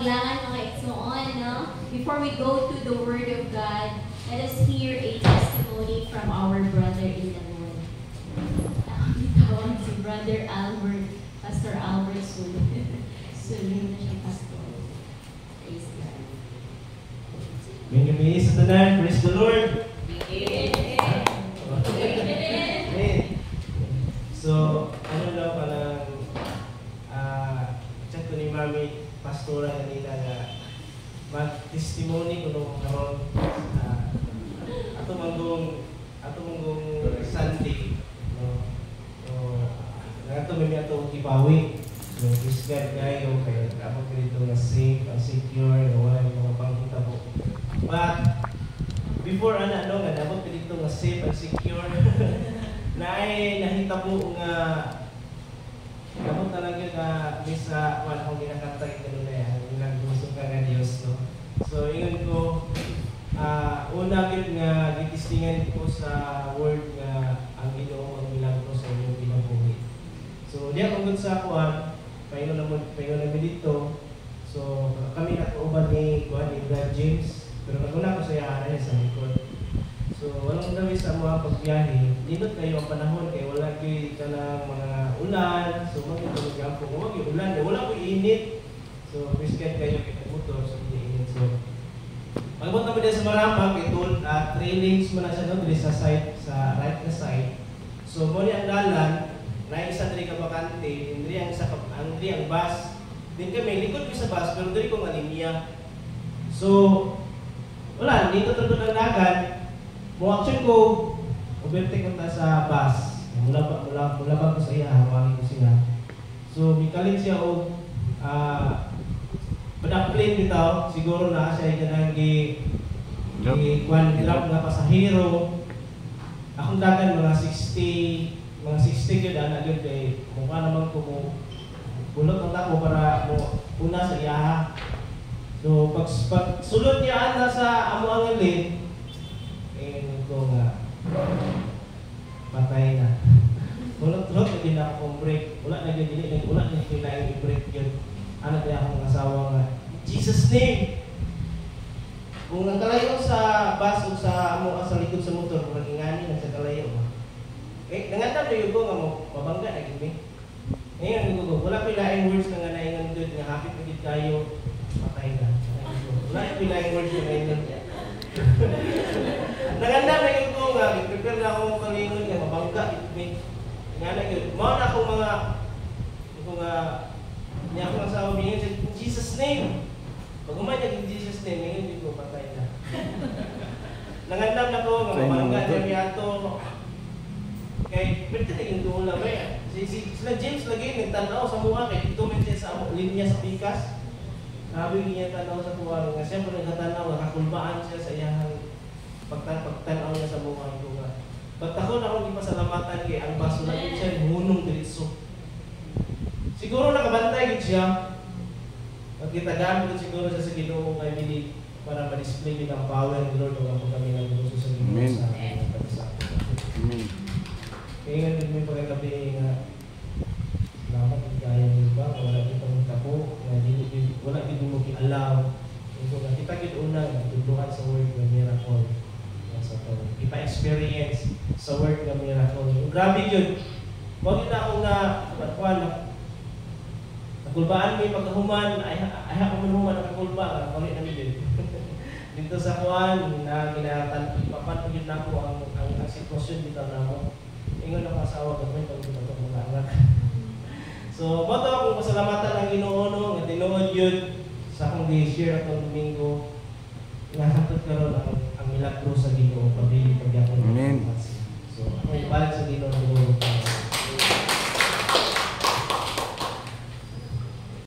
paglangan mga igsoon, no? Before we go to the Word of God, let us hear a testimony from our brother in the Lord. Tawag si Brother Albert, Pastor Albert Sulin. Sulin na siya, Pastor. Praise God. May gabi sa tanan, praise the Lord. So, ano daw palang chat ko ni Mami Pastora kanina na mag-testimony ko nung karon ato manggong Sunday, no? So, ato may ato ipawi. So, please God kayo kaya ako dito na safe and secure, wala yung mga pangkita po. But before nga dapat dito nga safe and secure. Nahita po nga dapat talaga na misa wala akong ginakantay kanina yan, naggusto ka nga Diyos, no? So, ingon ko, una gid nga gitistingan ko sa word nga ang Ginoo ang milagro sa inyong kinabuhi. So, diya kung sa kuan, paingon namin dito. So, kami nakauban ni Brad James, pero naguna ko sa yahan sa likod. So, walang gabi sa mga pagbiyahe. Nindot kayo ang panahon kaya wala kayo ka ng mga ulan. So, magiging po. Huwag yung ulan. Wala ko init. So, biscuit kayo kinabuto. So, hindi init. So, magbot naman din sa Marambang, ito, trailings mo na siya doon sa side, sa right na side. So, muli ang dalan, na isa diri ka bakante, hindi ang bus. Din kami, likod ko sa bus, pero diri ko nga linya. So, wala, dito tulad ng dagat. Mo-action ko, overtake ko ta sa bus. Mula ba ko sa iya, hawangin ko siya. So, mikalit siya o padang-plane bitaw, siguro na siya ganang drop na pasahero. Akong dagan mga 60 yun, anak yun kay mukha naman ko mo bulot ang tako para mo una sa iyaha. So, pag sulod niya anda sa amo ang lane, ko nga patay na. Tulog na din ako break. Wala na kailangan i-break yun. Ano kaya akong asawa nga, Jesus name! Kung nagkalayo sa bus o sa likod sa motor, kung nagingani na sa kalayo. Nangatap na yung ko nga mabangga na gini. Ngayon, wala pilaing words na nga naingan doon, nga hapit na kayo, patay na. Wala pilaing words na naingan doon. Naganda na yung ko nga, prepare na akong kalingon nga, mabangga, nga na yun. Mga na akong niya akong asawa bingin sa Jesus name. Pag umanyan yung Jesus name, ngayon hindi ko patay na. Naganda na ko, nga mabangga na miyato. Kaya, pwede na yung doon lang ba sila James lagi, nagtanaw sa mukha, kaya ito may sa linya sa pikas. Sabi niya tanaw sa kuwaro nga siyempre nagtatanaw, nakakulbaan siya sa iyang pagtanaw niya sa mukha ko nga. Ba't ako na akong ipasalamatan kay ang baso na yun siya, hunong diritso. Siguro nakabantay yun siya. Pagkitagaan ko siguro siya sa Ginoo kay Billy para ma-display din ang power ng Lord o ang kami ng gusto sa Ginoo sa aking pagkasa. Amen. Kaya nga din may pagkakabi nga salamat ang kaya niyo ba? Wala kitang tapo, wala din mo kialaw. Kita kita unang tutuhan sa word ng miracle. Ipa-experience sa word ng miracle. Grabe yun. Huwag na akong nakulbaan may pagkahuman, ay ako manuman nakakulba, kami namin din. Dito sa kuwan, na ipapatugin na ako ang sitwasyon dito na ako. Ingon ako asawa, gagawin pag dito ako mga anak. So, bato akong pasalamatan ang Ginoo nga tinuod yun sa akong di-share atong Domingo. Nahatod karon ang milagro sa Ginoo pabili pag ako